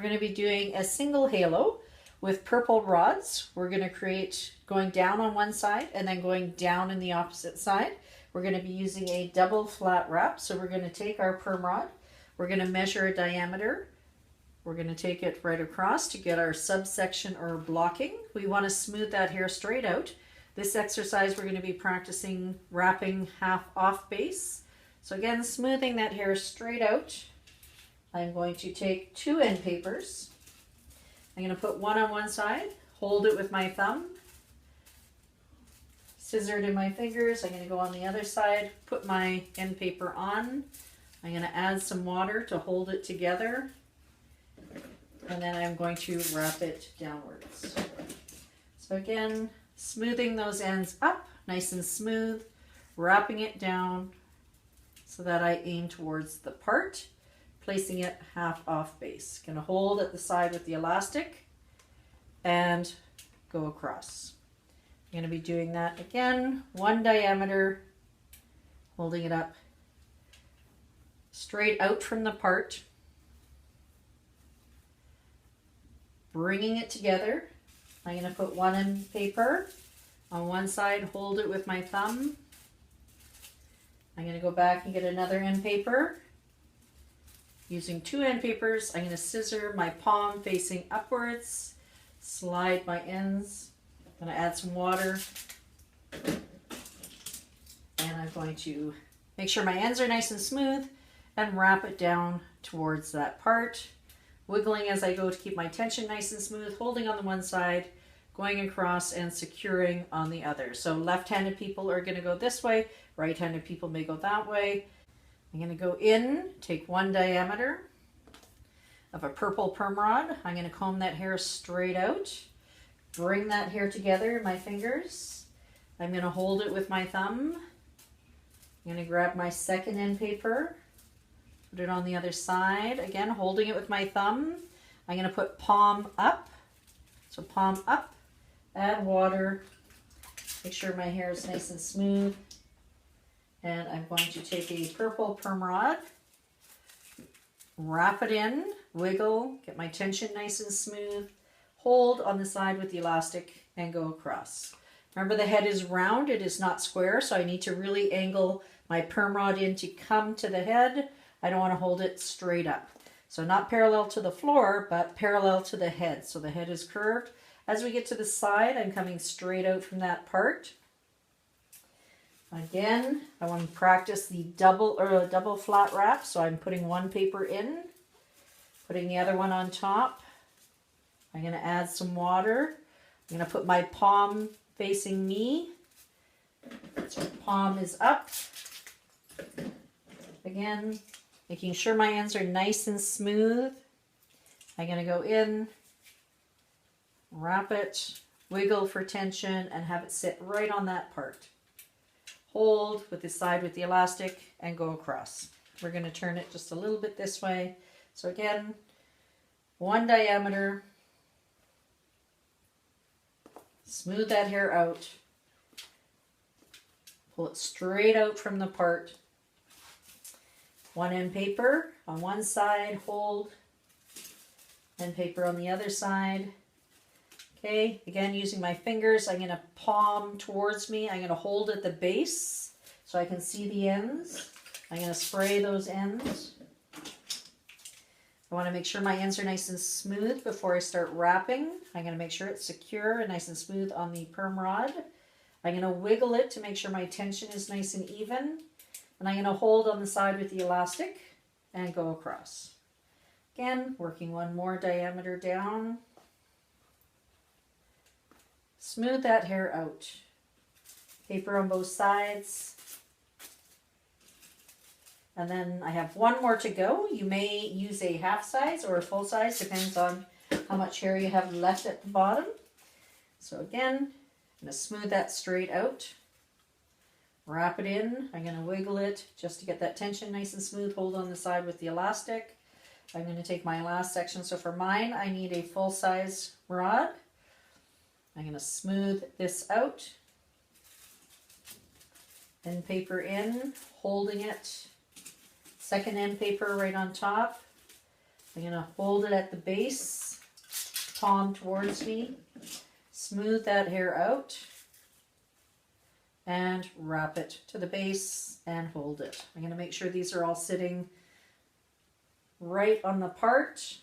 We're going to be doing a single halo with purple rods. We're going to create going down on one side and then going down in the opposite side. We're going to be using a double flat wrap. So we're going to take our perm rod. We're going to measure a diameter. We're going to take it right across to get our subsection or blocking. We want to smooth that hair straight out. This exercise we're going to be practicing wrapping half off base. So again, smoothing that hair straight out. I'm going to take 2 end papers. I'm going to put one on one side, hold it with my thumb, scissor it in my fingers. I'm going to go on the other side, put my end paper on. I'm going to add some water to hold it together. And then I'm going to wrap it downwards. So again, smoothing those ends up, nice and smooth, wrapping it down so that I aim towards the part, placing it half off base. Going to hold at the side with the elastic and go across. I'm going to be doing that again, 1 diameter, holding it up straight out from the part, bringing it together. I'm going to put 1 end paper on one side, hold it with my thumb. I'm going to go back and get another end paper. Using 2 end papers, I'm going to scissor my palm facing upwards, slide my ends. I'm going to add some water. And I'm going to make sure my ends are nice and smooth and wrap it down towards that part. Wiggling as I go to keep my tension nice and smooth, holding on the one side, going across and securing on the other. So left-handed people are going to go this way, right-handed people may go that way. I'm going to go in, take 1 diameter of a purple perm rod. I'm going to comb that hair straight out, bring that hair together in my fingers. I'm going to hold it with my thumb. I'm going to grab my 2nd end paper, put it on the other side. Again, holding it with my thumb. I'm going to put palm up. So palm up, add water, make sure my hair is nice and smooth. And I'm going to take a purple perm rod, wrap it in, wiggle, get my tension nice and smooth, hold on the side with the elastic and go across. Remember, the head is round, it is not square, so I need to really angle my perm rod in to come to the head. I don't want to hold it straight up. So not parallel to the floor, but parallel to the head. So the head is curved. As we get to the side, I'm coming straight out from that part. Again, I want to practice the double flat wrap, so I'm putting 1 paper in, putting the other one on top. I'm going to add some water. I'm going to put my palm facing me. So palm is up. Again, making sure my ends are nice and smooth. I'm going to go in, wrap it, wiggle for tension, and have it sit right on that part. Hold with the side with the elastic and go across. We're going to turn it just a little bit this way. So again, 1 diameter. Smooth that hair out. Pull it straight out from the part. 1 end paper on one side, hold. End paper on the other side. Okay, again, using my fingers, I'm going to palm towards me. I'm going to hold at the base so I can see the ends. I'm going to spray those ends. I want to make sure my ends are nice and smooth before I start wrapping. I'm going to make sure it's secure and nice and smooth on the perm rod. I'm going to wiggle it to make sure my tension is nice and even. And I'm going to hold on the side with the elastic and go across. Again, working 1 more diameter down. Smooth that hair out. Paper on both sides. And then I have 1 more to go. You may use a half size or a full size, depends on how much hair you have left at the bottom. So again, I'm going to smooth that straight out. Wrap it in. I'm going to wiggle it just to get that tension nice and smooth. Hold on the side with the elastic. I'm going to take my last section. So for mine, I need a full size rod. I'm going to smooth this out. End paper in, holding it. 2nd end paper right on top. I'm going to hold it at the base, palm towards me, smooth that hair out, and wrap it to the base and hold it. I'm going to make sure these are all sitting right on the part,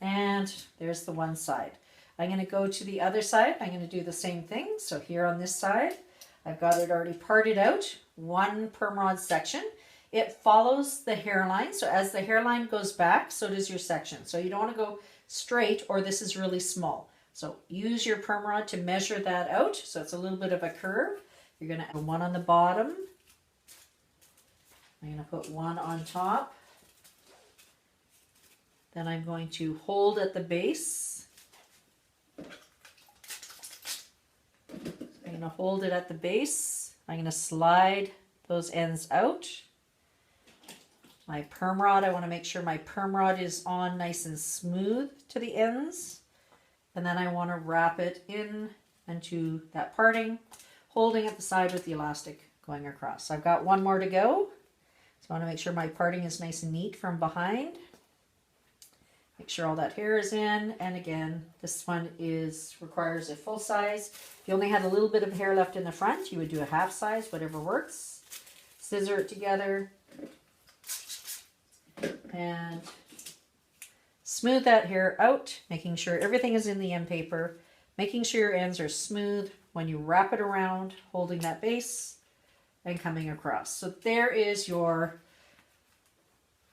and there's the one side. I'm going to go to the other side. I'm going to do the same thing. So here on this side, I've got it already parted out, one perm rod section. It follows the hairline. So as the hairline goes back, so does your section. So you don't want to go straight or this is really small. So use your perm rod to measure that out. So it's a little bit of a curve. You're going to have one on the bottom. I'm going to put one on top. Then I'm going to hold at the base. I'm going to hold it at the base. I'm going to slide those ends out. My perm rod, I want to make sure my perm rod is on nice and smooth to the ends. And then I want to wrap it in into that parting, holding at the side with the elastic going across. I've got one more to go. So I want to make sure my parting is nice and neat from behind. Make sure all that hair is in. And again, this one requires a full size. If you only had a little bit of hair left in the front, you would do a half size, whatever works. Scissor it together. And smooth that hair out, making sure everything is in the end paper. Making sure your ends are smooth when you wrap it around, holding that base and coming across. So there is your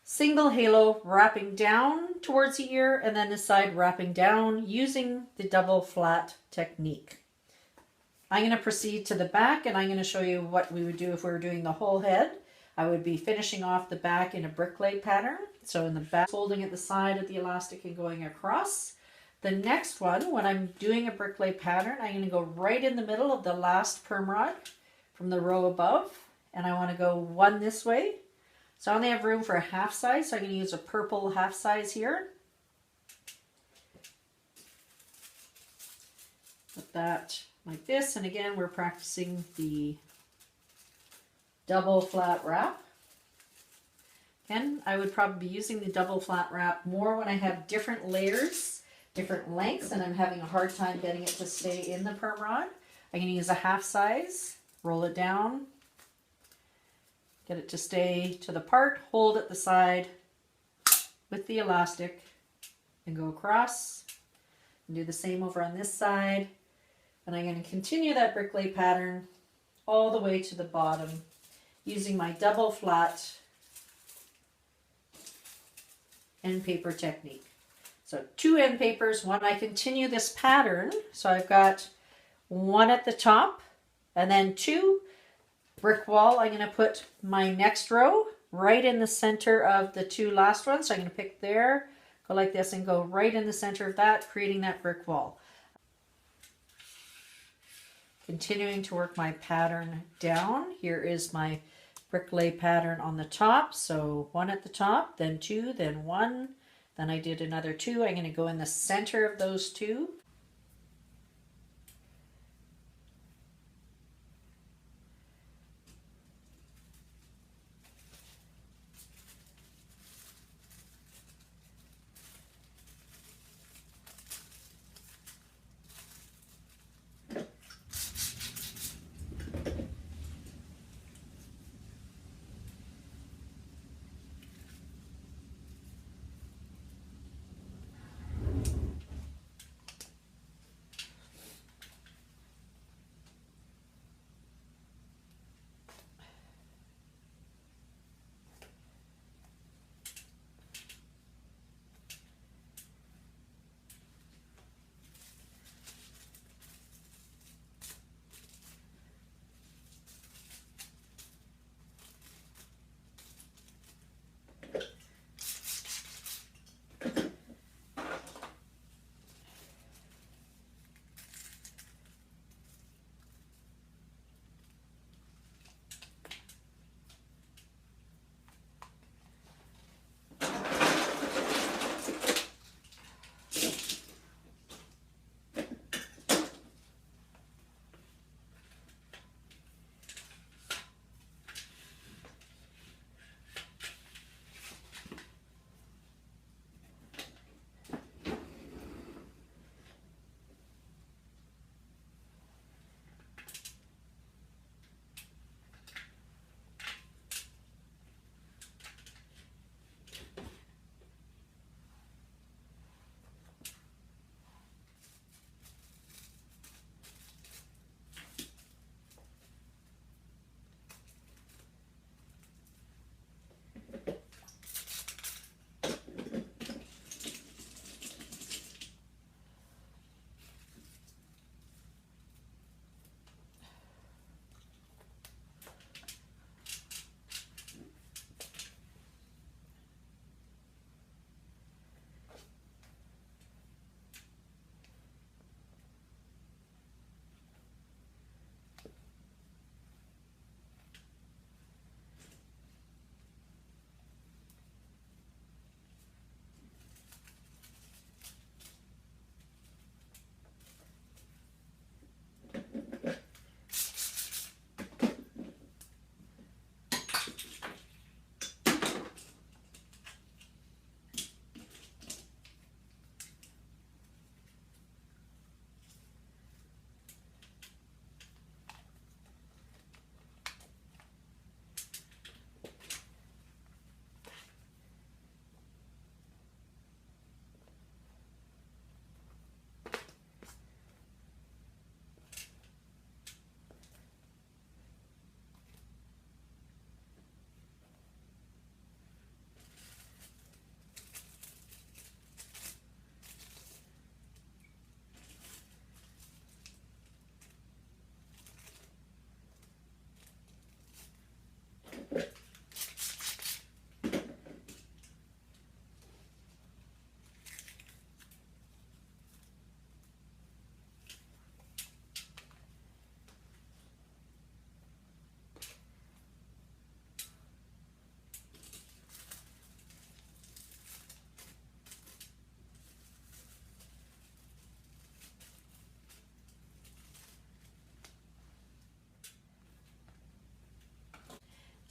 single halo wrapping down towards the ear and then the side wrapping down using the double flat technique. I'm going to proceed to the back and I'm going to show you what we would do if we were doing the whole head. I would be finishing off the back in a brick leg pattern. So in the back, folding at the side of the elastic and going across. The next one, when I'm doing a brick leg pattern, I'm going to go right in the middle of the last perm rod from the row above. And I want to go one this way. So I only have room for a half size, so I'm going to use a purple half size here. Put that like this, and again we're practicing the double flat wrap. Again, I would probably be using the double flat wrap more when I have different layers, different lengths, and I'm having a hard time getting it to stay in the perm rod. I'm going to use a half size, roll it down, get it to stay to the part, hold at the side with the elastic and go across. And do the same over on this side. And I'm going to continue that brick lay pattern all the way to the bottom using my double flat end paper technique. So 2 end papers. When I continue this pattern, so I've got one at the top and then 2 brick wall. I'm going to put my next row right in the center of the 2 last ones. So I'm going to pick there, go like this and go right in the center of that, creating that brick wall. Continuing to work my pattern down. Here is my brick lay pattern on the top. So 1 at the top, then 2, then 1, then I did another 2. I'm going to go in the center of those 2.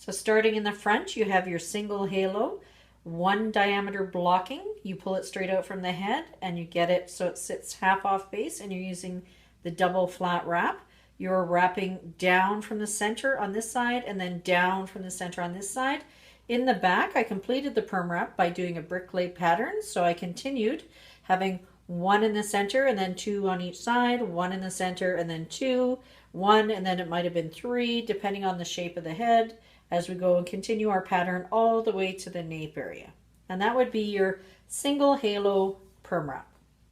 So starting in the front, you have your single halo, 1 diameter blocking. You pull it straight out from the head and you get it so it sits half off base, and you're using the double flat wrap. You're wrapping down from the center on this side and then down from the center on this side. In the back, I completed the perm wrap by doing a bricklay pattern. So I continued having 1 in the center and then 2 on each side, 1 in the center and then 2, 1, and then it might have been 3 depending on the shape of the head, as we go and continue our pattern all the way to the nape area. And that would be your single halo perm wrap.